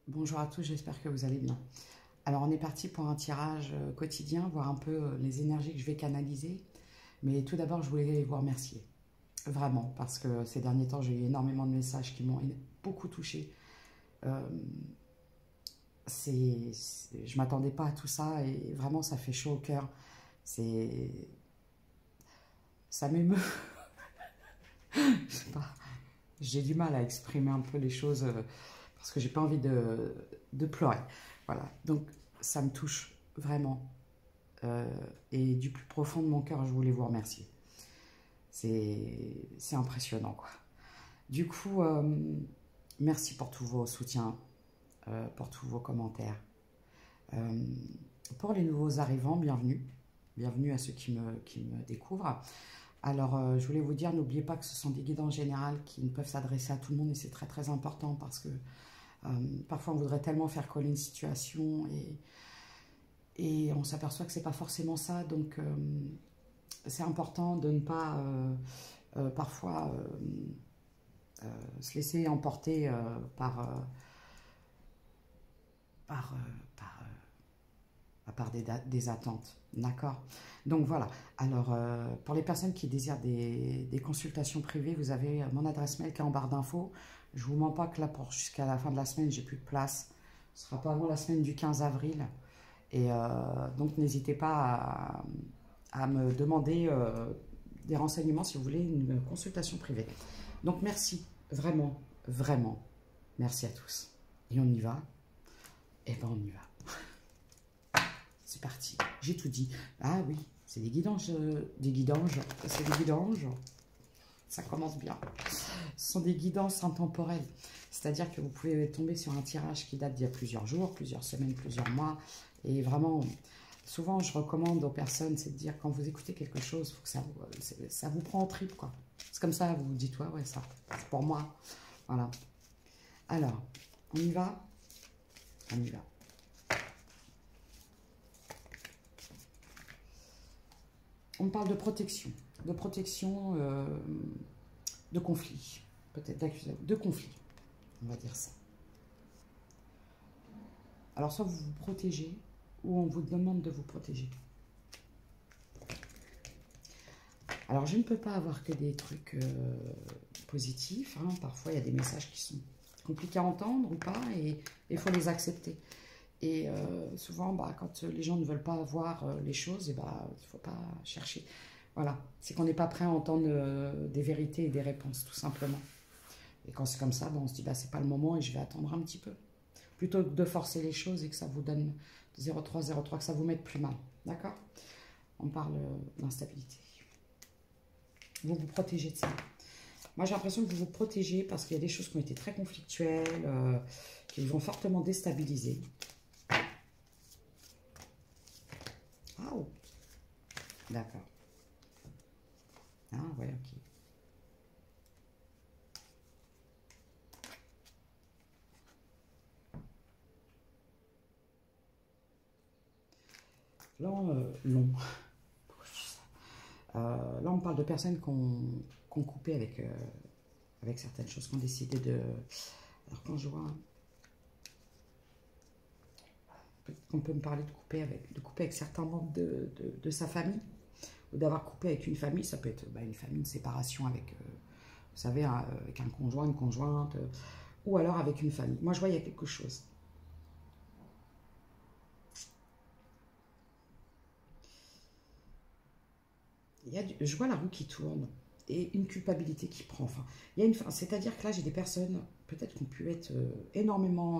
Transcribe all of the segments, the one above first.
Bonjour à tous, j'espère que vous allez bien. Alors on est parti pour un tirage quotidien, voir un peu les énergies que je vais canaliser. Mais tout d'abord, je voulais vous remercier. Vraiment, parce que ces derniers temps, j'ai eu énormément de messages qui m'ont beaucoup touchée. Euh, je ne m'attendais pas à tout ça et vraiment, ça fait chaud au cœur. C'est, ça m'émeut. Je sais pas, j'ai du mal à exprimer un peu les choses parce que j'ai pas envie de pleurer. Voilà, donc ça me touche vraiment. Et du plus profond de mon cœur, je voulais vous remercier. C'est impressionnant, quoi. Du coup, merci pour tous vos soutiens, pour tous vos commentaires. Euh, pour les nouveaux arrivants, bienvenue. Bienvenue à ceux qui me découvrent. Alors, je voulais vous dire, n'oubliez pas que ce sont des guidances générales qui ne peuvent s'adresser à tout le monde et c'est très très important parce que parfois on voudrait tellement faire coller une situation et on s'aperçoit que c'est pas forcément ça. Donc, c'est important de ne pas parfois se laisser emporter par, des attentes. D'accord? Donc voilà. Alors, pour les personnes qui désirent des consultations privées, vous avez mon adresse mail qui est en barre d'infos. Je ne vous mens pas que là, jusqu'à la fin de la semaine, j'ai plus de place. Ce ne sera pas avant la semaine du 15 avril. Et donc, n'hésitez pas à me demander des renseignements si vous voulez une consultation privée. Donc, merci. Vraiment, vraiment. Merci à tous. Et on y va? Eh ben, on y va. C'est parti, j'ai tout dit. Ah oui, c'est des guidanges, c'est des guidanges, ça commence bien. Ce sont des guidances intemporelles, c'est-à-dire que vous pouvez tomber sur un tirage qui date d'il y a plusieurs jours, plusieurs semaines, plusieurs mois, et vraiment, souvent je recommande aux personnes, c'est de dire quand vous écoutez quelque chose, faut que ça vous prend en trip, quoi. C'est comme ça, vous vous dites, ouais, ça, c'est pour moi, voilà. Alors, on y va? On y va. On parle de protection, de conflit, peut-être d'accusation, de conflit, on va dire ça. Alors, soit vous vous protégez, ou on vous demande de vous protéger. Alors, je ne peux pas avoir que des trucs positifs, hein. Parfois, il y a des messages qui sont compliqués à entendre ou pas, et il faut les accepter. Et souvent, quand les gens ne veulent pas voir les choses, il ne faut pas chercher. Voilà, c'est qu'on n'est pas prêt à entendre des vérités et des réponses, tout simplement. Et quand c'est comme ça, on se dit, c'est pas le moment et je vais attendre un petit peu. Plutôt que de forcer les choses et que ça vous donne 0,3, que ça vous mette plus mal. D'accord? On parle d'instabilité. Vous vous protégez de ça. Moi, j'ai l'impression que vous vous protégez parce qu'il y a des choses qui ont été très conflictuelles, qui vous ont fortement déstabilisé. Ah, oh. D'accord. Ah, ouais, ok. Là, là, on parle de personnes qu'on coupé avec certaines choses, qu'on décidé de... Alors, quand je vois... On peut me parler de couper avec certains membres de sa famille, ou d'avoir coupé avec une famille. Ça peut être une famille, une séparation avec, vous savez, avec un conjoint, une conjointe, ou alors avec une famille. Moi, je vois, il y a quelque chose. Je vois la roue qui tourne et une culpabilité qui prend. Enfin, c'est-à-dire que là, j'ai des personnes, peut-être qui ont pu être énormément...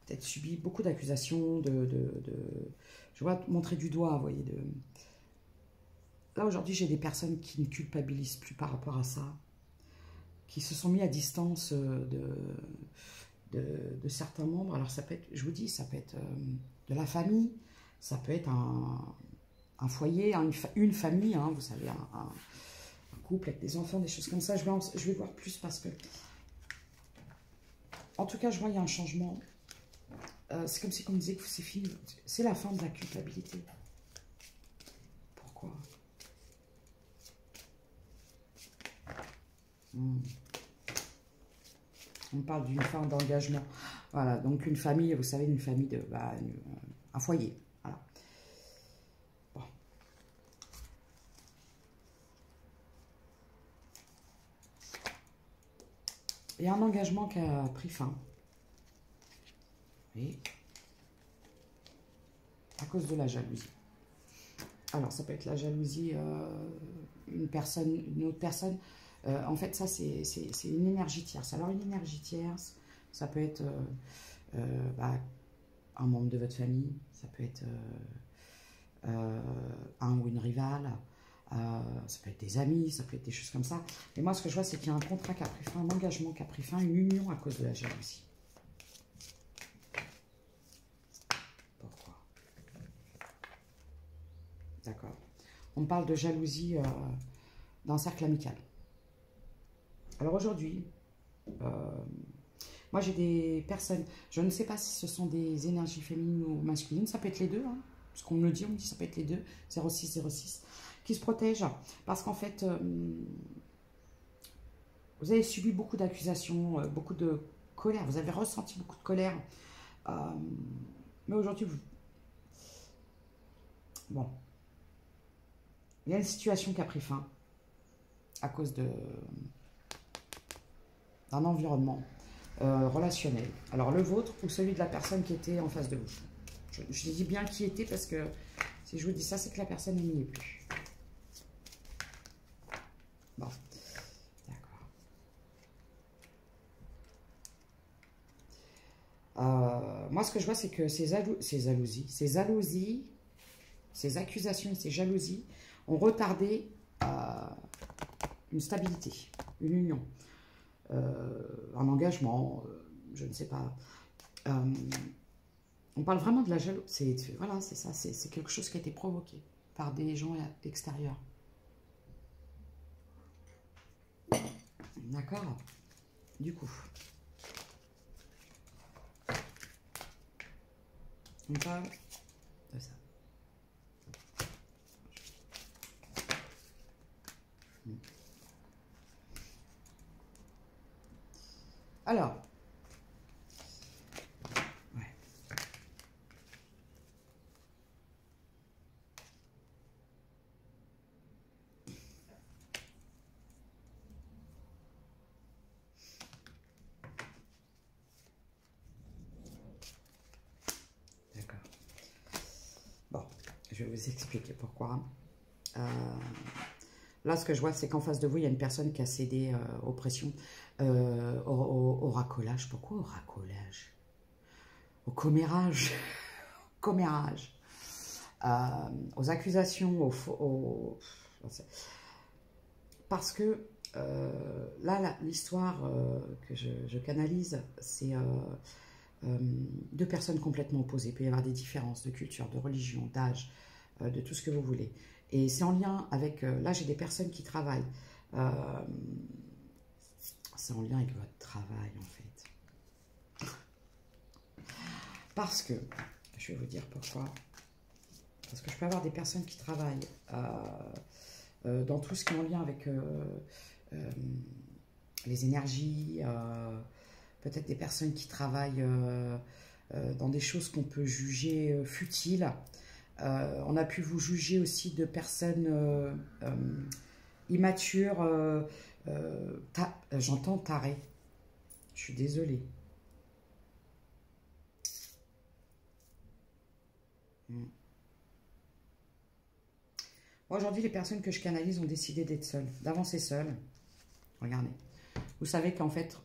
peut-être subi beaucoup d'accusations, je vois montrer du doigt, vous voyez. Là, aujourd'hui, j'ai des personnes qui ne culpabilisent plus par rapport à ça, qui se sont mis à distance de certains membres. Alors, ça peut être, je vous dis, ça peut être de la famille, ça peut être un foyer, une famille, hein, vous savez, un couple avec des enfants, des choses comme ça. Je vais voir plus parce que, en tout cas, je vois, il y a un changement. C'est comme si on disait que c'est fini, c'est la fin de la culpabilité. Pourquoi? On parle d'une fin d'engagement. Voilà, donc une famille, vous savez, une famille de... un foyer, voilà. Bon. Il y a un engagement qui a pris fin. Et à cause de la jalousie. Alors, ça peut être la jalousie, une autre personne. En fait, ça, c'est une énergie tierce. Alors, une énergie tierce, ça peut être un membre de votre famille, ça peut être un ou une rivale, ça peut être des amis, ça peut être des choses comme ça. Et moi, ce que je vois, c'est qu'il y a un contrat qui a pris fin, un engagement qui a pris fin, une union à cause de la jalousie. Pourquoi? D'accord. On parle de jalousie dans un cercle amical. Alors aujourd'hui, moi j'ai des personnes, je ne sais pas si ce sont des énergies féminines ou masculines, ça peut être les deux, hein, parce qu'on me le dit, on me dit ça peut être les deux, 0606, qui se protègent, parce qu'en fait, vous avez subi beaucoup d'accusations, beaucoup de colère, vous avez ressenti beaucoup de colère, mais aujourd'hui, bon, il y a une situation qui a pris fin à cause d'un environnement relationnel. Alors le vôtre ou celui de la personne qui était en face de vous. Je dis bien qui était parce que si je vous dis ça, c'est que la personne n'y est plus. Bon, d'accord. Moi, ce que je vois, c'est que ces jalousies, ces accusations, ces jalousies ont retardé une stabilité, une union, un engagement, je ne sais pas. On parle vraiment de la jalousie. Voilà, c'est ça, c'est quelque chose qui a été provoqué par des gens extérieurs. D'accord? Du coup, on parle de ça. Alors, ouais. D'accord. Bon, je vais vous expliquer pourquoi. Là, ce que je vois, c'est qu'en face de vous, il y a une personne qui a cédé aux pressions, au racolage. Pourquoi au racolage? Au commérage. Commérage. Aux accusations, parce que là, l'histoire que je canalise, c'est deux personnes complètement opposées. Il peut y avoir des différences de culture, de religion, d'âge, de tout ce que vous voulez. Et c'est en lien avec... là, j'ai des personnes qui travaillent. C'est en lien avec votre travail, en fait. Parce que... Je vais vous dire pourquoi. Parce que je peux avoir des personnes qui travaillent dans tout ce qui est en lien avec les énergies, peut-être des personnes qui travaillent dans des choses qu'on peut juger futiles. On a pu vous juger aussi de personnes immatures, j'entends taré. Je suis désolée. Aujourd'hui, les personnes que je canalise ont décidé d'être seules, d'avancer seules. Regardez. Vous savez qu'en fait,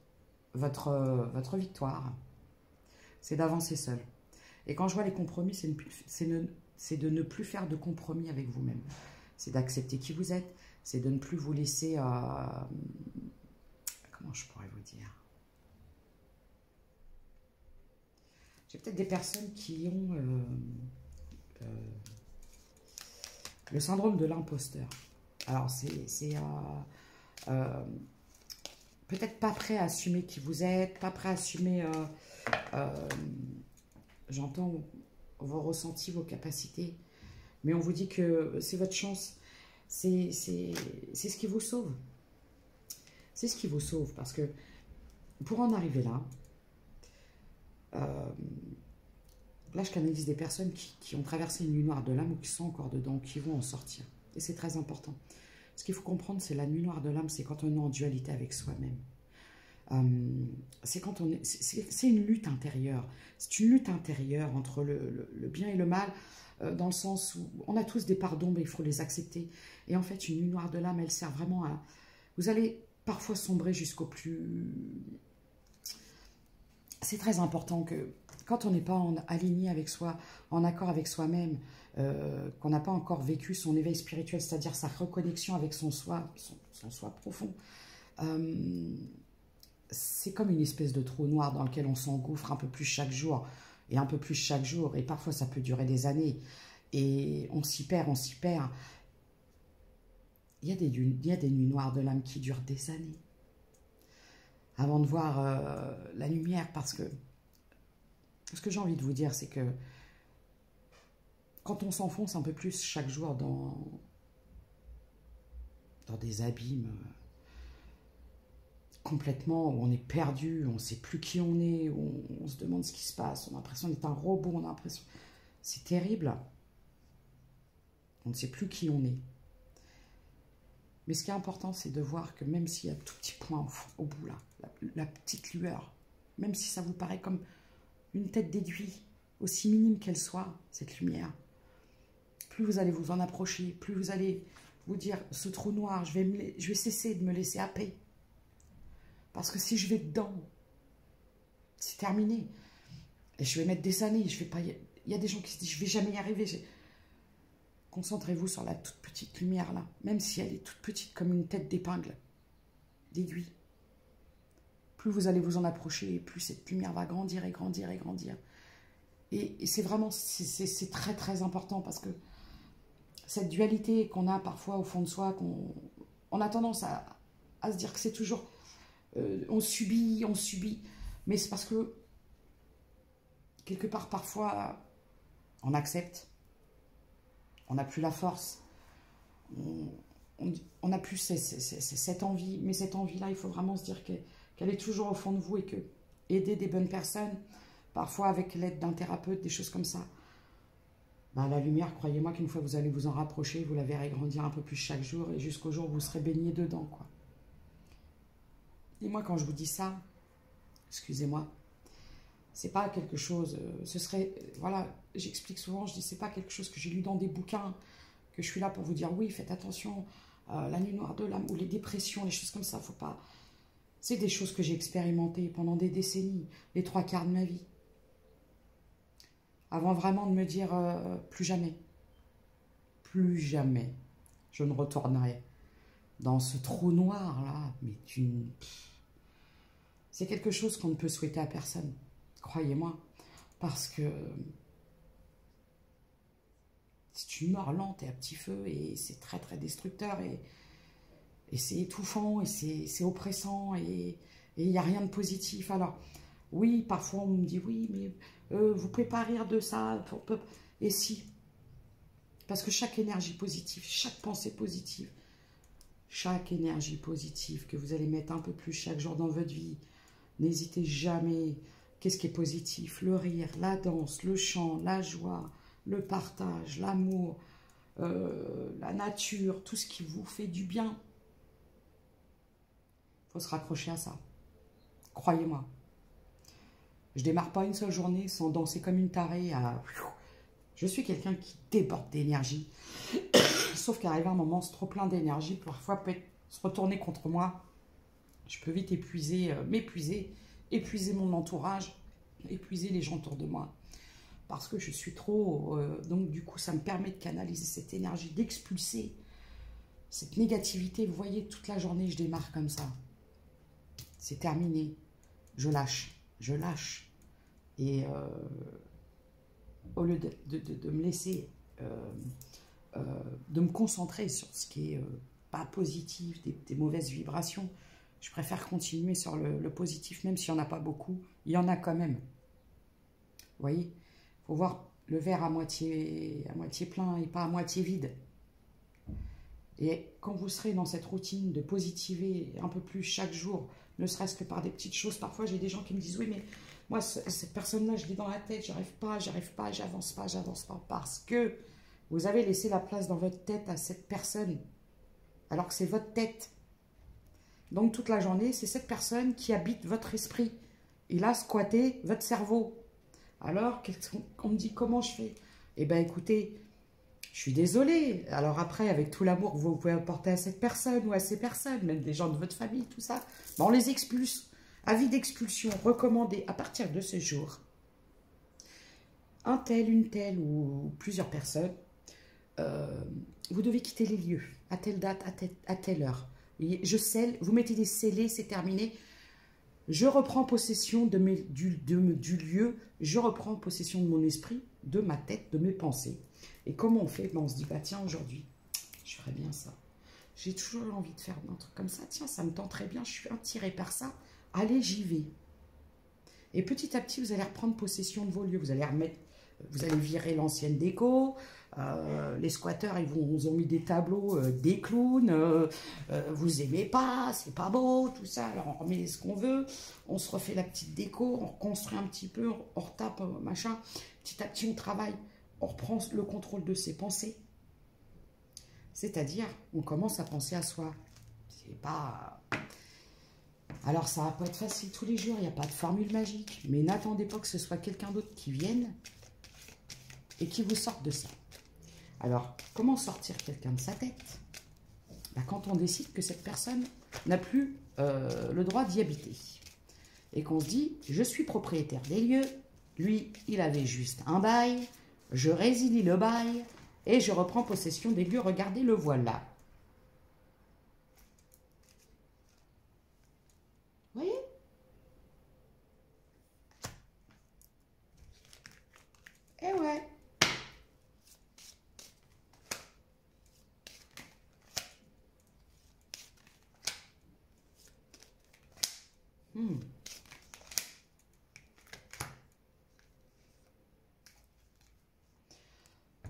votre victoire, c'est d'avancer seul. Et quand je vois les compromis, c'est de ne plus faire de compromis avec vous-même. C'est d'accepter qui vous êtes, c'est de ne plus vous laisser... comment je pourrais vous dire? J'ai peut-être des personnes qui ont le syndrome de l'imposteur. Alors, c'est peut-être pas prêt à assumer qui vous êtes, pas prêt à assumer, j'entends vos ressentis, vos capacités, mais on vous dit que c'est votre chance, c'est ce qui vous sauve. C'est ce qui vous sauve, parce que pour en arriver là, Là, je canalise des personnes qui ont traversé une nuit noire de l'âme ou qui sont encore dedans, qui vont en sortir. Et c'est très important. Ce qu'il faut comprendre, c'est la nuit noire de l'âme, c'est quand on est en dualité avec soi-même. C'est quand on est, c'est une lutte intérieure. C'est une lutte intérieure entre le bien et le mal, dans le sens où on a tous des parts d'ombre et il faut les accepter. Et en fait, une nuit noire de l'âme, elle sert vraiment à... Vous allez parfois sombrer jusqu'au plus... C'est très important que quand on n'est pas aligné avec soi, en accord avec soi-même, qu'on n'a pas encore vécu son éveil spirituel, c'est-à-dire sa reconnexion avec son soi, son soi profond, c'est comme une espèce de trou noir dans lequel on s'engouffre un peu plus chaque jour, et un peu plus chaque jour, et parfois ça peut durer des années, et on s'y perd, on s'y perd. Il y a des nuits noires de l'âme qui durent des années, avant de voir la lumière, parce que ce que j'ai envie de vous dire, c'est que quand on s'enfonce un peu plus chaque jour dans des abîmes complètement, où on est perdu, on ne sait plus qui on est, où on se demande ce qui se passe, on a l'impression d'être un robot, on a l'impression... C'est terrible. On ne sait plus qui on est. Mais ce qui est important, c'est de voir que même s'il y a un tout petit point au bout, là, la petite lueur, même si ça vous paraît comme une tête d'aiguille, aussi minime qu'elle soit, cette lumière, plus vous allez vous en approcher, plus vous allez vous dire, ce trou noir, je vais cesser de me laisser happer. Parce que si je vais dedans, c'est terminé. Et je vais mettre des années, je vais pas... Il y a des gens qui se disent, je ne vais jamais y arriver. Concentrez-vous sur la toute petite lumière là, même si elle est toute petite comme une tête d'épingle, d'aiguille. Plus vous allez vous en approcher, plus cette lumière va grandir et grandir et grandir. Et c'est vraiment, c'est très très important parce que cette dualité qu'on a parfois au fond de soi, on a tendance à se dire que c'est toujours... on subit, mais c'est parce que quelque part parfois on accepte, on n'a plus la force, on n'a plus cette envie, mais cette envie-là, il faut vraiment se dire qu'elle est toujours au fond de vous et que aider des bonnes personnes, parfois avec l'aide d'un thérapeute, des choses comme ça, bah, la lumière, croyez-moi qu'une fois vous allez vous en rapprocher, vous la verrez grandir un peu plus chaque jour et jusqu'au jour où vous serez baigné dedans, quoi. Et moi, quand je vous dis ça, excusez-moi, c'est pas quelque chose, ce serait, voilà, j'explique souvent, je dis, c'est pas quelque chose que j'ai lu dans des bouquins, que je suis là pour vous dire, oui, faites attention, la nuit noire de l'âme, ou les dépressions, les choses comme ça, faut pas... C'est des choses que j'ai expérimentées pendant des décennies, les 3/4 de ma vie. Avant vraiment de me dire, plus jamais, je ne retournerai dans ce trou noir là, mais c'est quelque chose qu'on ne peut souhaiter à personne, croyez-moi, parce que c'est une mort lente et à petit feu, et c'est très très destructeur, et c'est étouffant, et c'est oppressant, et il n'y a rien de positif. Alors, oui, parfois on me dit, oui, mais vous pouvez pas rire de ça, et si, parce que chaque énergie positive, chaque pensée positive, chaque énergie positive que vous allez mettre un peu plus chaque jour dans votre vie, n'hésitez jamais. Qu'est-ce qui est positif? Le rire, la danse, le chant, la joie, le partage, l'amour, la nature, tout ce qui vous fait du bien. Il faut se raccrocher à ça. Croyez-moi. Je démarre pas une seule journée sans danser comme une tarée. Je suis quelqu'un qui déborde d'énergie. Sauf qu'arrive un moment, c'est trop plein d'énergie. Parfois, peut se retourner contre moi. Je peux vite m'épuiser, épuiser mon entourage, épuiser les gens autour de moi. Parce que je suis trop... donc, du coup, ça me permet de canaliser cette énergie, d'expulser cette négativité. Vous voyez, toute la journée, je démarre comme ça. C'est terminé. Je lâche. Je lâche. Et au lieu de me laisser... de me concentrer sur ce qui est pas positif, des mauvaises vibrations, je préfère continuer sur le positif, même s'il n'y en a pas beaucoup. Il y en a quand même. Vous voyez, il faut voir le verre à moitié plein et pas à moitié vide. Et quand vous serez dans cette routine de positiver un peu plus chaque jour, ne serait-ce que par des petites choses. Parfois, j'ai des gens qui me disent, oui, mais moi, cette personne-là, je l'ai dans la tête, j'arrive pas, j'avance pas, parce que vous avez laissé la place dans votre tête à cette personne, alors que c'est votre tête. Donc, toute la journée, c'est cette personne qui habite votre esprit. Il a squatté votre cerveau. Alors, on me dit, comment je fais? Eh bien, écoutez, je suis désolée. Alors après, avec tout l'amour que vous pouvez apporter à cette personne ou à ces personnes, même des gens de votre famille, tout ça, ben on les expulse. Avis d'expulsion recommandé à partir de ce jour. Un tel, une telle ou plusieurs personnes, vous devez quitter les lieux à telle date, à telle heure. Je scelle, vous mettez des scellés, c'est terminé. Je reprends possession du lieu, je reprends possession de mon esprit, de ma tête, de mes pensées. Et comment on fait? Ben on se dit, bah tiens, aujourd'hui, je ferais bien ça. J'ai toujours envie de faire un truc comme ça. Tiens, ça me tente très bien, je suis attirée par ça. Allez, j'y vais. Et petit à petit, vous allez reprendre possession de vos lieux. Vous allez virer l'ancienne déco. Les squatteurs, ils vous ont mis des tableaux, des clowns. Vous aimez pas, c'est pas beau, tout ça. Alors, on remet ce qu'on veut. On se refait la petite déco. On reconstruit un petit peu. On retape, machin. Petit à petit, on travaille. On reprend le contrôle de ses pensées. C'est-à-dire, on commence à penser à soi. C'est pas... Alors, ça va pas être facile tous les jours. Il n'y a pas de formule magique. Mais n'attendez pas que ce soit quelqu'un d'autre qui vienne et qui vous sorte de ça. Alors, comment sortir quelqu'un de sa tête? Ben, quand on décide que cette personne n'a plus le droit d'y habiter. Et qu'on se dit, je suis propriétaire des lieux. Lui, il avait juste un bail. Je résilie le bail et je reprends possession des lieux. Regardez, le voilà. Vous voyez? Eh ouais.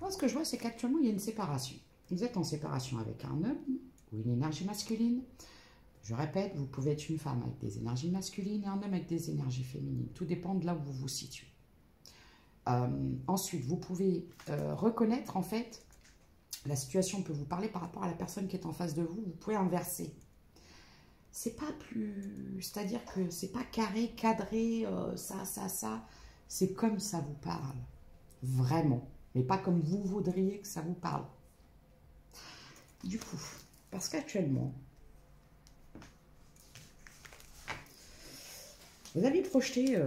Moi, ce que je vois, c'est qu'actuellement, il y a une séparation. Vous êtes en séparation avec un homme ou une énergie masculine. Je répète, vous pouvez être une femme avec des énergies masculines et un homme avec des énergies féminines. Tout dépend de là où vous vous situez. Ensuite, vous pouvez reconnaître, en fait, la situation peut vous parler par rapport à la personne qui est en face de vous. Vous pouvez inverser. C'est pas plus... C'est-à-dire que c'est pas carré, cadré, ça. C'est comme ça vous parle. Vraiment. Mais pas comme vous voudriez que ça vous parle. Du coup, parce qu'actuellement, vous avez projeté,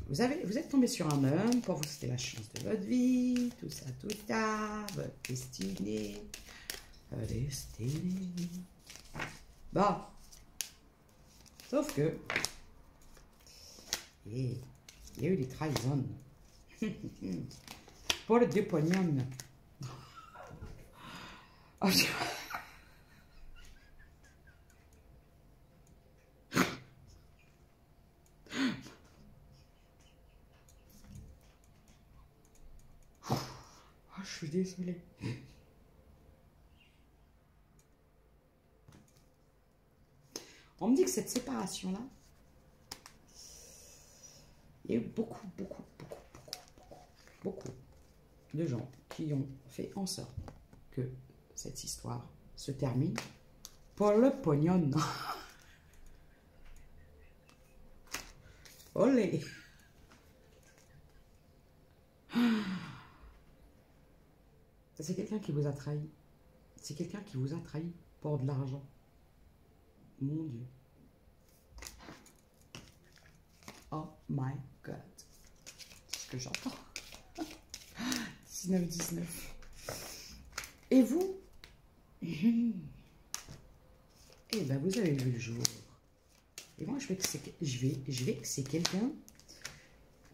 vous êtes tombé sur un homme, pour vous c'était la chance de votre vie, tout ça, votre destinée, Bon, sauf que, il y a eu des trahisons. Pour le dépognon. Oh, je suis désolée. On me dit que cette séparation-là, il y a eu beaucoup de gens qui ont fait en sorte que cette histoire se termine pour le pognon. Olé! C'est quelqu'un qui vous a trahi. C'est quelqu'un qui vous a trahi pour de l'argent. Mon Dieu. Oh my God. C'est ce que j'entends. 19-19. Et vous? Eh ben, vous avez vu le jour. Et moi, je vais que c'est quelqu'un.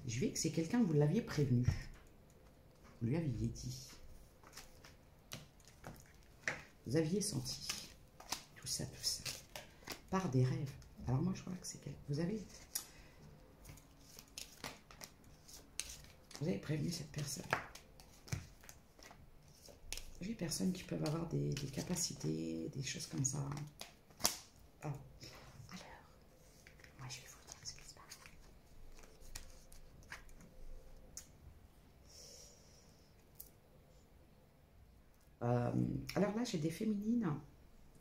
Je vais que c'est quelqu'un, vous l'aviez prévenu. Vous lui aviez dit. Vous aviez senti. Tout ça. Par des rêves. Alors moi, je crois que c'est quelqu'un. Vous avez prévenu cette personne. J'ai des personnes qui peuvent avoir des capacités, des choses comme ça. Ah, Alors là, j'ai des féminines,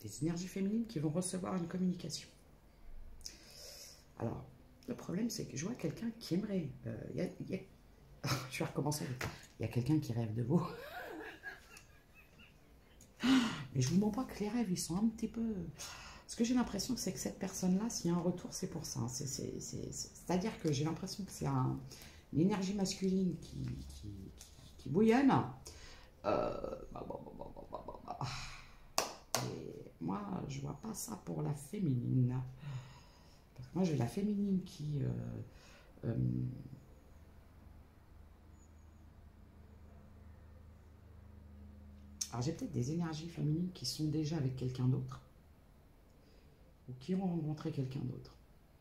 des énergies féminines qui vont recevoir une communication. Alors, le problème, c'est que je vois quelqu'un qui aimerait... je vais recommencer. Il y a quelqu'un qui rêve de vous. Mais je vous mens pas que les rêves, ils sont un petit peu... Ce que j'ai l'impression, c'est que cette personne-là, s'il y a un retour, c'est pour ça. C'est-à-dire que j'ai l'impression que c'est une énergie masculine qui bouillonne. Et moi, je vois pas ça pour la féminine. Parce que moi, j'ai la féminine qui... alors, j'ai peut-être des énergies féminines qui sont déjà avec quelqu'un d'autre. Ou qui ont rencontré quelqu'un d'autre.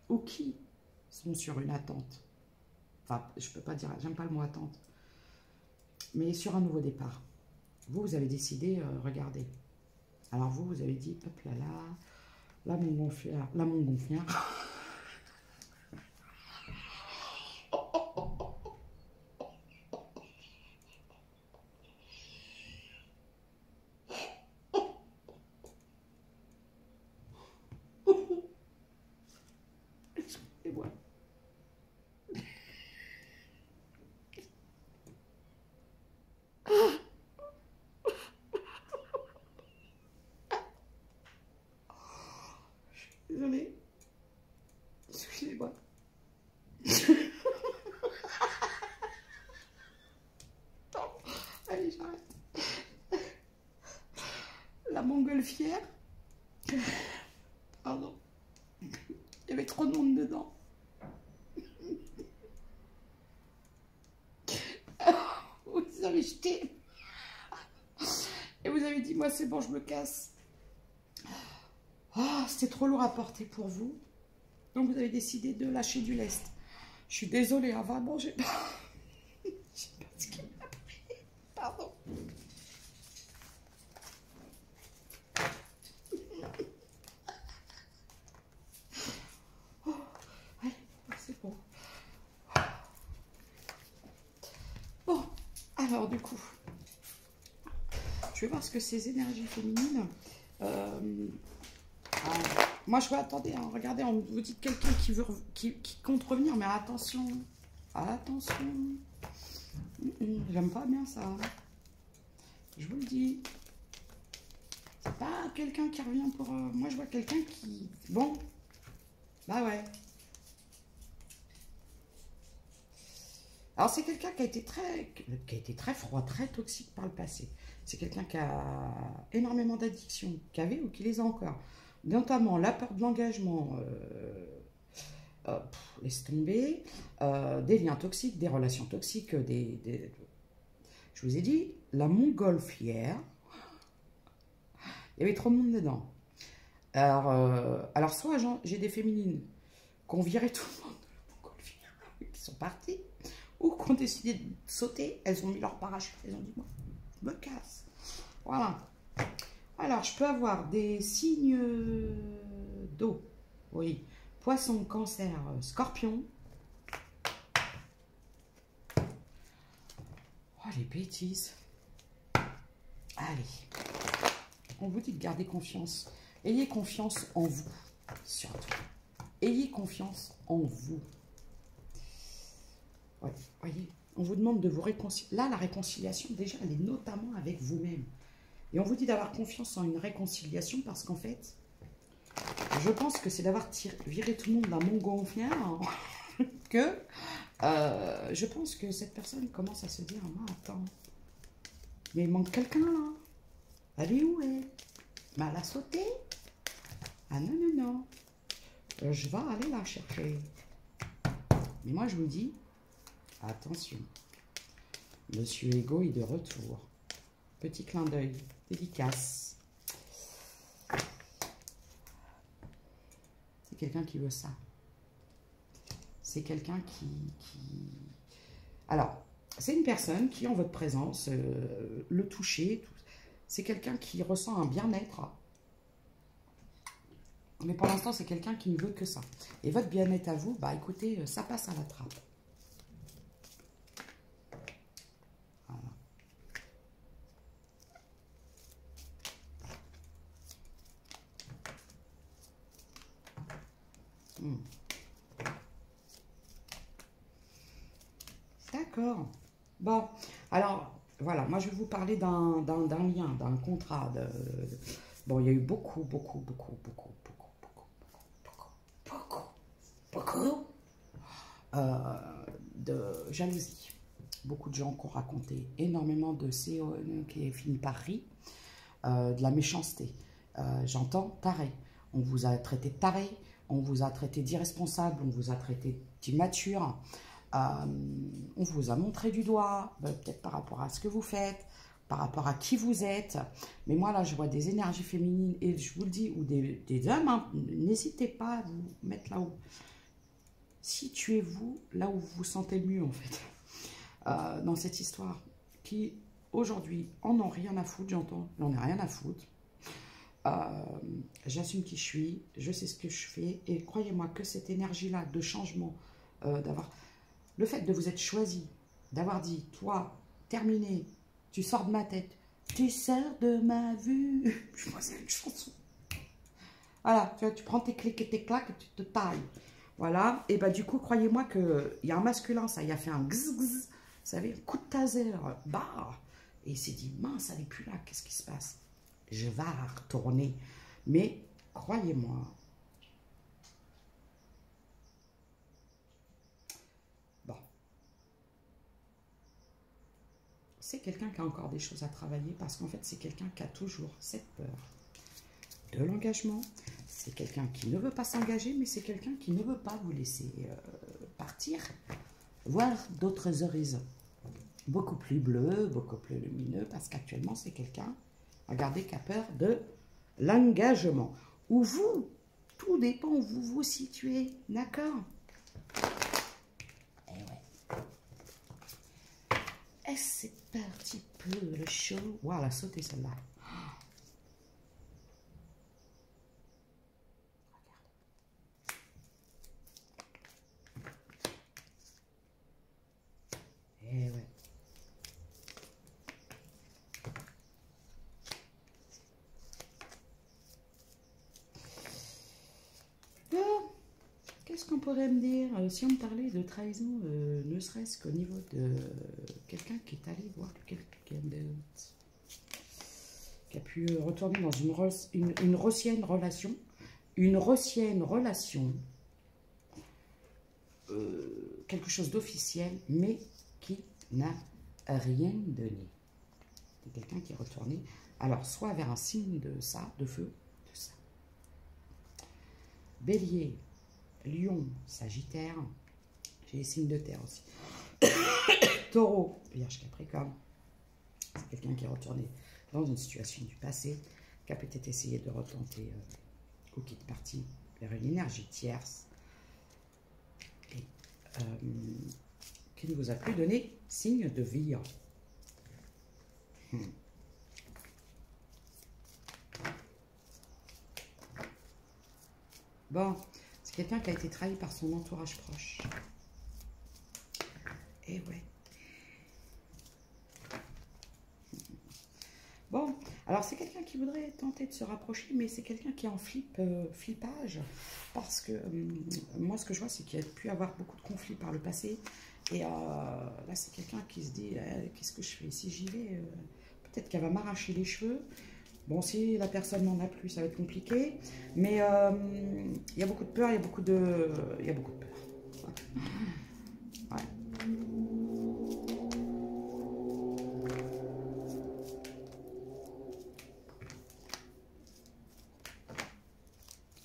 Ou qui sont sur une attente. Enfin, je peux pas dire, j'aime pas le mot attente. Mais sur un nouveau départ. Vous avez décidé, regardez. Alors vous avez dit, hop là là, là mon gonfleur, là mon gonfleur. Excusez-moi. Désolée. Excusez-moi. Allez, j'arrête. La montgolfière. Pardon. Il y avait trop de monde dedans. Vous avez jeté. Et vous avez dit, moi c'est bon, je me casse. Oh, c'était trop lourd à porter pour vous. Donc vous avez décidé de lâcher du lest. Je suis désolée, hein, vraiment, j'ai pas... je sais pas ce qui m'a pris. Pardon. Oh, ouais, c'est bon. Bon, alors du coup, je vais voir ce que ces énergies féminines... moi, je vais attendre, hein, regardez, on vous dit quelqu'un qui compte revenir, mais attention, attention. J'aime pas bien ça. Je vous le dis. C'est pas quelqu'un qui revient pour... moi, je vois quelqu'un qui... Bon, bah ouais. Alors, c'est quelqu'un qui a été très froid, très toxique par le passé. C'est quelqu'un qui a énormément d'addictions, qui avait ou qui les a encore. Notamment la peur de l'engagement, laisse tomber, des liens toxiques, des relations toxiques, je vous ai dit, la montgolfière, il y avait trop de monde dedans. Alors soit j'ai des féminines qui ont viré tout le monde de la montgolfière, qui sont parties, ou qui ont décidé de sauter, elles ont mis leur parachute, elles ont dit, moi, je me casse. Voilà. Alors, je peux avoir des signes d'eau. Oui. Poisson, cancer, scorpion. Oh, les bêtises. Allez. On vous dit de garder confiance. Ayez confiance en vous, surtout. Ayez confiance en vous. Ouais, voyez, on vous demande de vous réconcilier. Là, la réconciliation, déjà, elle est notamment avec vous-même. Et on vous dit d'avoir confiance en une réconciliation parce qu'en fait, je pense que c'est d'avoir viré tout le monde d'un montgolfière que je pense que cette personne commence à se dire, ah, attends, mais il manque quelqu'un là. Elle est où elle? Mais elle a sauté. Ah non, non, non. Je vais aller la chercher. Mais moi, je vous dis, attention. Monsieur Ego est de retour. Petit clin d'œil, dédicace. C'est quelqu'un qui veut ça. C'est quelqu'un qui... Alors, c'est une personne qui, en votre présence, le toucher, c'est quelqu'un qui ressent un bien-être. Mais pour l'instant, c'est quelqu'un qui ne veut que ça. Et votre bien-être à vous, bah écoutez, ça passe à la trappe. Voilà. Hmm. D'accord. Bon, alors, voilà, moi je vais vous parler d'un lien, d'un contrat. Bon, il y a eu beaucoup, beaucoup, beaucoup, beaucoup, beaucoup, beaucoup, beaucoup, beaucoup, beaucoup de jalousie. Beaucoup de gens qui ont raconté énormément de CO qui est fini par ri, de la méchanceté. J'entends taré. On vous a traité de taré, on vous a traité d'irresponsable, on vous a traité d'immature. On vous a montré du doigt, peut-être par rapport à ce que vous faites, par rapport à qui vous êtes. Mais moi, là, je vois des énergies féminines, et je vous le dis, ou des hommes, hein, n'hésitez pas à vous mettre là où. Situez-vous là où vous vous sentez le mieux, en fait, dans cette histoire, qui, aujourd'hui, en ont rien à foutre, j'entends, j'en ai rien à foutre. J'assume qui je suis, je sais ce que je fais, et croyez-moi que cette énergie-là de changement, d'avoir... Le fait de vous être choisi, d'avoir dit, toi, terminé, tu sors de ma tête, tu sors de ma vue. Je vois, c'est une chanson. Voilà, tu prends tes clics et tes claques et tu te tailles. Voilà, et bah du coup, croyez-moi qu'il y a un masculin, ça, il a fait un gz, gz, vous savez, un coup de taser, bah, et il s'est dit, mince, elle n'est plus là, qu'est-ce qui se passe? Je vais retourner. Mais, croyez-moi, bon, c'est quelqu'un qui a encore des choses à travailler parce qu'en fait, c'est quelqu'un qui a toujours cette peur de l'engagement. C'est quelqu'un qui ne veut pas s'engager, mais c'est quelqu'un qui ne veut pas vous laisser partir, voir d'autres horizons. Beaucoup plus bleus, beaucoup plus lumineux, parce qu'actuellement, c'est quelqu'un, regardez, qui a peur de l'engagement. Ou vous, tout dépend où vous vous situez, d'accord? Eh ouais. Et c'est parti peu le show. Waouh, elle a sauté celle-là. Eh ouais. Bon, qu'est-ce qu'on pourrait me dire si on me parlait de trahison, ne serait-ce qu'au niveau de quelqu'un qui est allé voir quelqu'un d'autre, qui a pu retourner dans une rosienne relation, quelque chose d'officiel, mais qui n'a rien donné. C'est quelqu'un qui est retourné, alors soit vers un signe de ça, de feu, de ça. Bélier, Lion, Sagittaire, j'ai les signes de terre aussi. Taureau, Vierge, Capricorne, c'est quelqu'un qui est retourné dans une situation du passé, qui a peut-être essayé de retenter ou qui est parti vers une énergie tierce et qui ne vous a plus donné signe de vie. Bon, c'est quelqu'un qui a été trahi par son entourage proche. Et ouais. Bon, alors c'est quelqu'un qui voudrait tenter de se rapprocher, mais c'est quelqu'un qui est en flippage, parce que moi ce que je vois c'est qu'il y a pu avoir beaucoup de conflits par le passé, et là c'est quelqu'un qui se dit, qu'est-ce que je fais? Si j'y vais, peut-être qu'elle va m'arracher les cheveux. Bon, si la personne n'en a plus, ça va être compliqué, mais il y a beaucoup de peur, il y a beaucoup de peur. Ouais.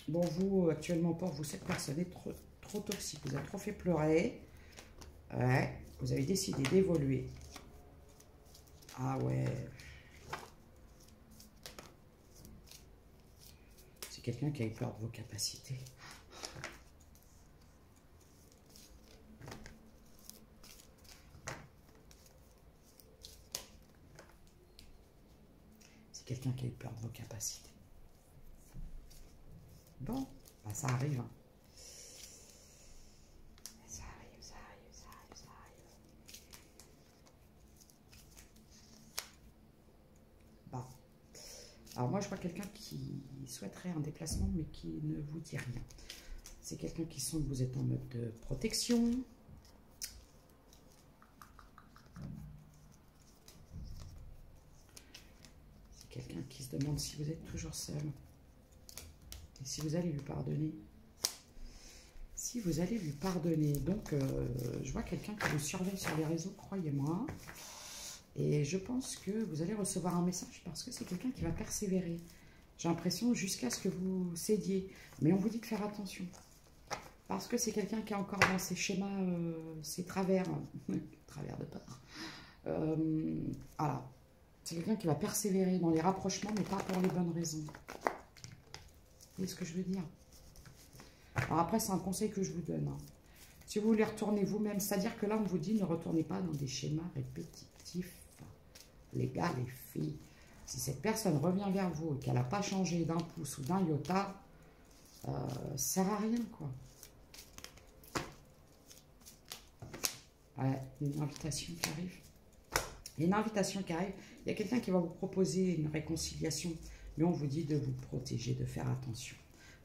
Bon, vous, actuellement, pour vous, cette personne est trop toxique. Vous avez trop fait pleurer. Ouais. Vous avez décidé d'évoluer. Ah ouais. C'est quelqu'un qui a eu peur de vos capacités. C'est quelqu'un qui a eu peur de vos capacités. Bon, bah ça arrive. Hein. Ça arrive, ça arrive, ça arrive, ça arrive. Bon. Alors moi, je vois quelqu'un qui souhaiterait un déplacement, mais qui ne vous dit rien. C'est quelqu'un qui sent que vous êtes en mode de protection. C'est quelqu'un qui se demande si vous êtes toujours seul. Et si vous allez lui pardonner. Si vous allez lui pardonner. Donc, je vois quelqu'un qui vous surveille sur les réseaux, croyez-moi. Et je pense que vous allez recevoir un message parce que c'est quelqu'un qui va persévérer. J'ai l'impression jusqu'à ce que vous cédiez. Mais on vous dit de faire attention. Parce que c'est quelqu'un qui est encore dans ses schémas, ses travers. Travers de peur. Voilà. C'est quelqu'un qui va persévérer dans les rapprochements, mais pas pour les bonnes raisons. Vous voyez ce que je veux dire? Alors après, c'est un conseil que je vous donne. Hein. Si vous voulez retourner vous-même, c'est-à-dire que là, on vous dit ne retournez pas dans des schémas répétitifs. Les gars, les filles, si cette personne revient vers vous et qu'elle n'a pas changé d'un pouce ou d'un iota, ça ne sert à rien, quoi. Ouais, une invitation qui arrive. Il y a une invitation qui arrive. Il y a quelqu'un qui va vous proposer une réconciliation, mais on vous dit de vous protéger, de faire attention.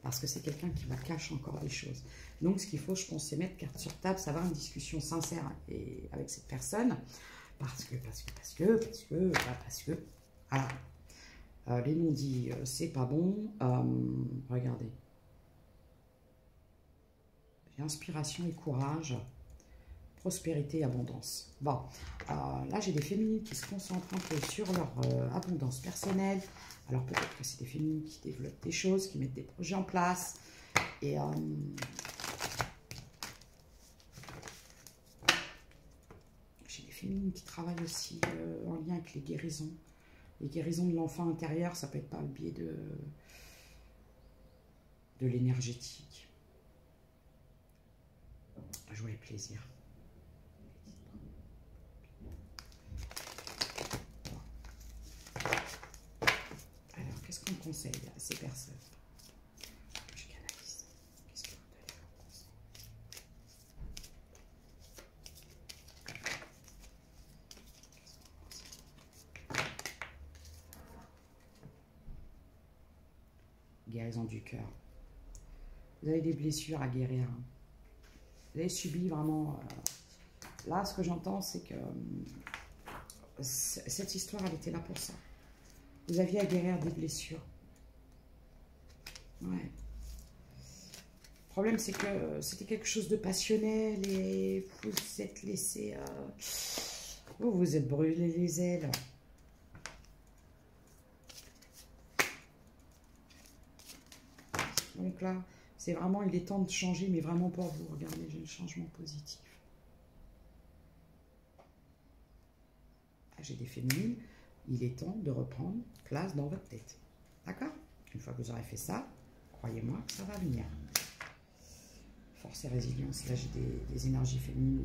Parce que c'est quelqu'un qui va cacher encore des choses. Donc, ce qu'il faut, je pense, c'est mettre carte sur table, savoir une discussion sincère et avec cette personne. Parce que, voilà. Les non-dits, c'est pas bon. Regardez. Inspiration et courage. Prospérité et abondance. Bon, là, j'ai des féminines qui se concentrent un peu sur leur abondance personnelle. Alors, peut-être que c'est des féminines qui développent des choses, qui mettent des projets en place. Et j'ai des féminines qui travaillent aussi en lien avec les guérisons. Les guérisons de l'enfant intérieur, ça peut être par le biais de l'énergétique. Joie et plaisir. Alors, qu'est-ce qu'on conseille à ces personnes? Je canalise. Qu'est-ce que vous donnez comme conseil? Guérison du cœur. Vous avez des blessures à guérir. Vous avez subi vraiment... là, ce que j'entends, c'est que cette histoire, elle était là pour ça. Vous aviez à guérir des blessures. Ouais. Le problème, c'est que c'était quelque chose de passionnel et vous vous êtes laissé... vous vous êtes brûlé les ailes. Donc là, c'est vraiment, il est temps de changer, mais vraiment pour vous. Regardez, j'ai le changement positif. J'ai des féminines. Il est temps de reprendre place dans votre tête. D'accord? Une fois que vous aurez fait ça, croyez-moi, ça va venir. Force et résilience. Là, j'ai des énergies féminines.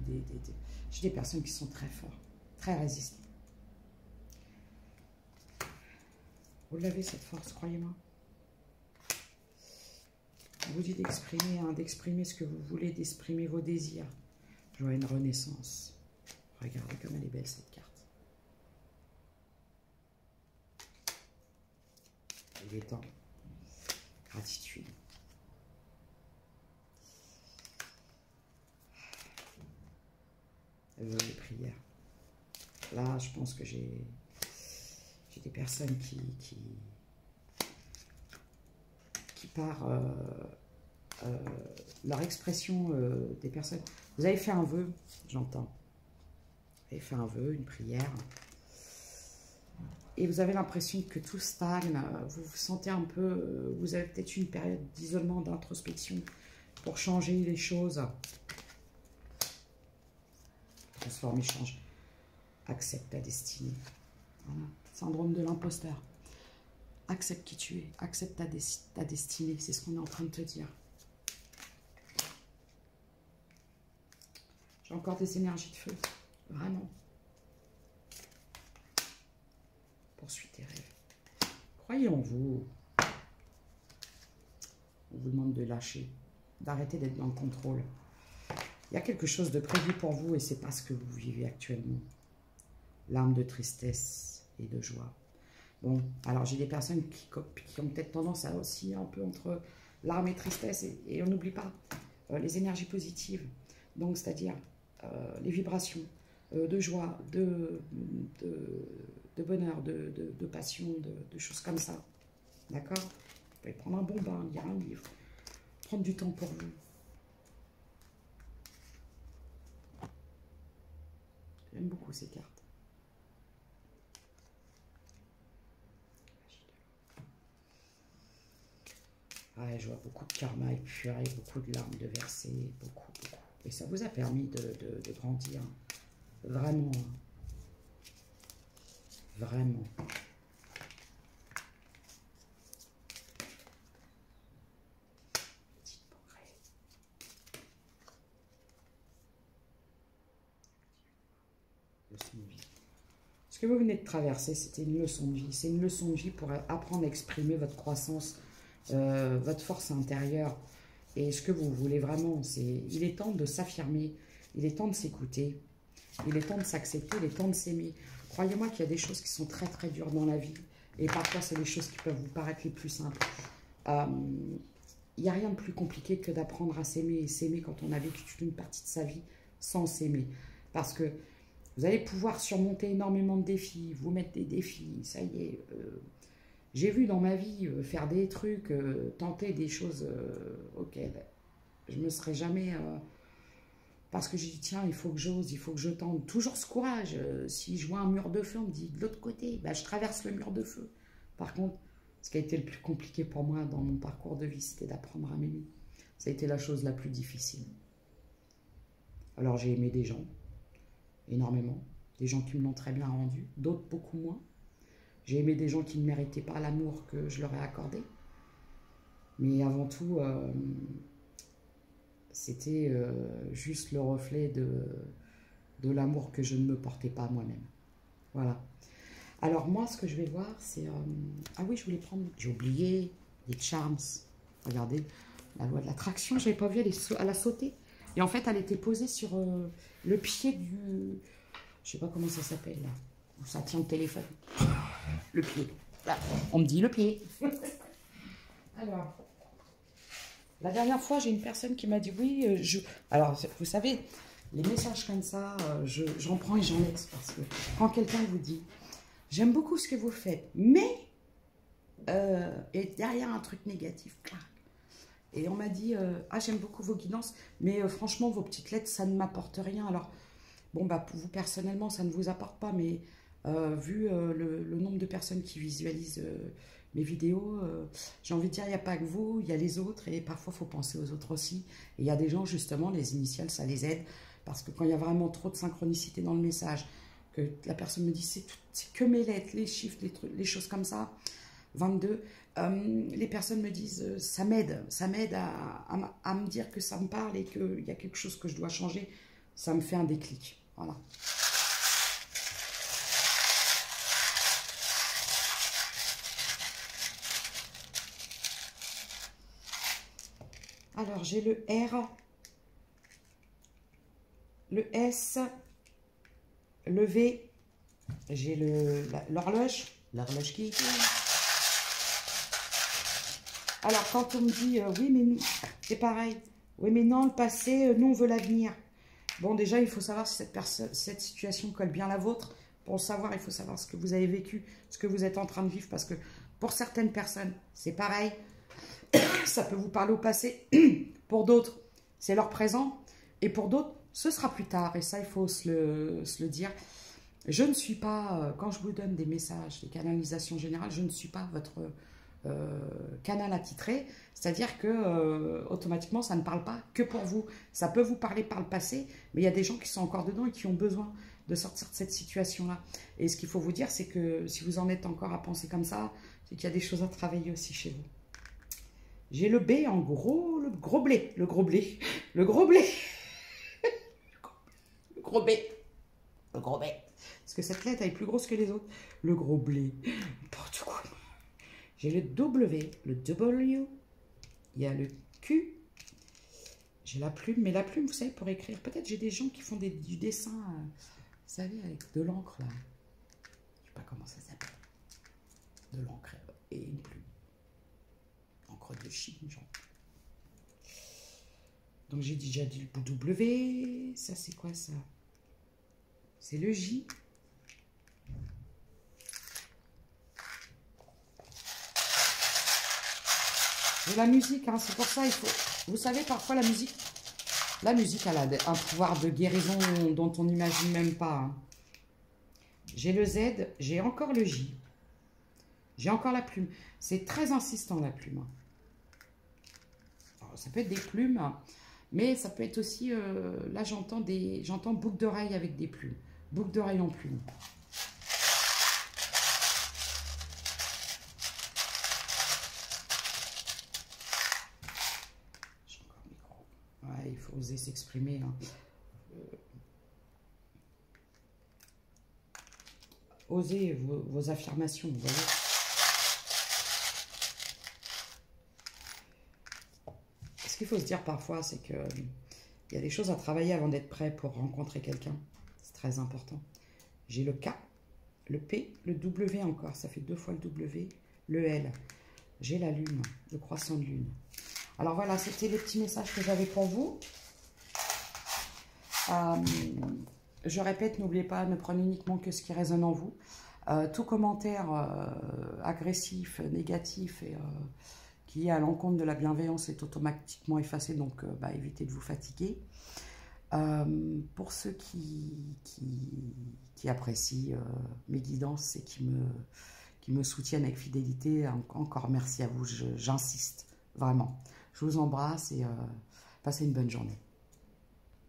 J'ai des personnes qui sont très fortes, très résistantes. Vous l'avez, cette force, croyez-moi. On vous dit d'exprimer, hein, d'exprimer ce que vous voulez, d'exprimer vos désirs. Je vois une renaissance. Regardez comme elle est belle, cette carte. Il est temps. Gratitude. Les prières. Là, je pense que j'ai des personnes qui par leur expression des personnes. Vous avez fait un vœu, j'entends. Vous avez fait un vœu, une prière. Et vous avez l'impression que tout stagne. Vous vous sentez un peu... vous avez peut-être une période d'isolement, d'introspection pour changer les choses. Transformer, change. Accepte ta destinée. Voilà. Syndrome de l'imposteur. Accepte qui tu es, accepte ta destinée, c'est ce qu'on est en train de te dire. J'ai encore des énergies de feu, vraiment. Poursuis tes rêves. Croyez en vous. On vous demande de lâcher, d'arrêter d'être dans le contrôle. Il y a quelque chose de prévu pour vous et c'est pas ce que vous vivez actuellement. Larmes de tristesse et de joie. Bon, alors j'ai des personnes qui ont peut-être tendance à osciller un peu entre larmes et tristesse, et on n'oublie pas les énergies positives, donc c'est-à-dire les vibrations de joie, de bonheur, de passion, de choses comme ça. D'accord? Vous pouvez prendre un bon bain, lire un livre, prendre du temps pour vous. J'aime beaucoup ces cartes. Ouais, je vois beaucoup de karma épuré, beaucoup de larmes de versées, beaucoup. Et ça vous a permis de grandir. Vraiment. Vraiment. Leçon de vie. Ce que vous venez de traverser, c'était une leçon de vie. C'est une leçon de vie pour apprendre à exprimer votre croissance, votre force intérieure. Et ce que vous voulez vraiment, il est temps de s'affirmer, il est temps de s'écouter, il est temps de s'accepter, il est temps de s'aimer. Croyez-moi qu'il y a des choses qui sont très très dures dans la vie. Et parfois, c'est les choses qui peuvent vous paraître les plus simples. Il n'y a rien de plus compliqué que d'apprendre à s'aimer. Et s'aimer quand on a vécu toute une partie de sa vie sans s'aimer. Parce que vous allez pouvoir surmonter énormément de défis, vous mettre des défis, ça y est. J'ai vu dans ma vie faire des trucs, tenter des choses auxquelles je ne me serais jamais... parce que j'ai dit, tiens, il faut que j'ose, il faut que je tente. Toujours ce courage. Si je vois un mur de feu, on me dit, de l'autre côté, bah, je traverse le mur de feu. Par contre, ce qui a été le plus compliqué pour moi dans mon parcours de vie, c'était d'apprendre à m'aimer. Ça a été la chose la plus difficile. Alors j'ai aimé des gens, énormément. Des gens qui me l'ont très bien rendu, d'autres beaucoup moins. J'ai aimé des gens qui ne méritaient pas l'amour que je leur ai accordé. Mais avant tout, c'était juste le reflet de l'amour que je ne me portais pas moi-même. Voilà. Alors moi, ce que je vais voir, c'est... ah oui, je voulais prendre... J'ai oublié les charms. Regardez, la loi de l'attraction, je n'avais pas vu, elle a sauté. Et en fait, elle était posée sur le pied du... Je sais pas comment ça s'appelle, là. Où ça tient le téléphone. Le pied. Là, on me dit le pied. Alors, la dernière fois, j'ai une personne qui m'a dit oui, alors, vous savez, les messages comme ça, j'en prends et j'en laisse. Parce que quand quelqu'un vous dit, j'aime beaucoup ce que vous faites, mais, et derrière un truc négatif, clac. Et on m'a dit, ah, j'aime beaucoup vos guidances, mais franchement, vos petites lettres, ça ne m'apporte rien. Alors, bon, bah, pour vous, personnellement, ça ne vous apporte pas, mais vu le nombre de personnes qui visualisent mes vidéos, j'ai envie de dire, il n'y a pas que vous, il y a les autres, et parfois, il faut penser aux autres aussi. Et il y a des gens, justement, les initiales, ça les aide, parce que quand il y a vraiment trop de synchronicité dans le message, que la personne me dit, c'est que mes lettres, les chiffres, les choses comme ça, 22, les personnes me disent, ça m'aide à me dire que ça me parle et qu'il y a quelque chose que je dois changer, ça me fait un déclic. Voilà. Alors, j'ai le R, le S, le V, j'ai l'horloge qui... Alors, quand on me dit, oui, mais c'est pareil, oui, mais non, le passé, nous, on veut l'avenir. Bon, déjà, il faut savoir si cette situation colle bien à la vôtre. Pour le savoir, il faut savoir ce que vous avez vécu, ce que vous êtes en train de vivre, parce que pour certaines personnes, c'est pareil. Ça peut vous parler au passé. Pour d'autres, c'est leur présent. Et pour d'autres, ce sera plus tard. Et ça, il faut se le dire. Je ne suis pas, quand je vous donne des messages, des canalisations générales, je ne suis pas votre canal attitré. C'est-à-dire que automatiquement, ça ne parle pas que pour vous. Ça peut vous parler par le passé, mais il y a des gens qui sont encore dedans et qui ont besoin de sortir de cette situation-là. Et ce qu'il faut vous dire, c'est que si vous en êtes encore à penser comme ça, c'est qu'il y a des choses à travailler aussi chez vous. J'ai le B en gros, le gros blé, le gros blé, le gros blé, le gros B, le gros B. Parce que cette lettre, elle est plus grosse que les autres. Le gros blé, n'importe quoi. J'ai le W, le W, il y a le Q, j'ai la plume, mais la plume, vous savez, pour écrire, peut-être j'ai des gens qui font du dessin, vous savez, avec de l'encre, là. Je sais pas comment ça s'appelle. De l'encre et une plume. Encre de Chine, genre. Donc j'ai déjà dit le W. Ça, c'est quoi ça? C'est le J. Et la musique, hein, c'est pour ça, il faut... Vous savez, parfois, la musique, elle a un pouvoir de guérison dont on n'imagine même pas. Hein. J'ai le Z, j'ai encore le J. J'ai encore la plume. C'est très insistant, la plume. Alors, ça peut être des plumes, mais ça peut être aussi... là, j'entends boucle d'oreille avec des plumes. Boucle d'oreille en plume. Ouais, il faut oser s'exprimer. Hein. Osez vos affirmations, vous voyez. Ce qu'il faut se dire parfois, c'est que il y a des choses à travailler avant d'être prêt pour rencontrer quelqu'un. C'est très important. J'ai le K, le P, le W encore. Ça fait 2 fois le W, le L. J'ai la lune, le croissant de lune. Alors voilà, c'était les petits messages que j'avais pour vous. Je répète, n'oubliez pas, ne prenez uniquement que ce qui résonne en vous. Tout commentaire agressif, négatif et qui est à l'encontre de la bienveillance est automatiquement effacé, donc évitez de vous fatiguer. Pour ceux qui apprécient mes guidances et qui me soutiennent avec fidélité, encore merci à vous, j'insiste, vraiment. Je vous embrasse et passez une bonne journée.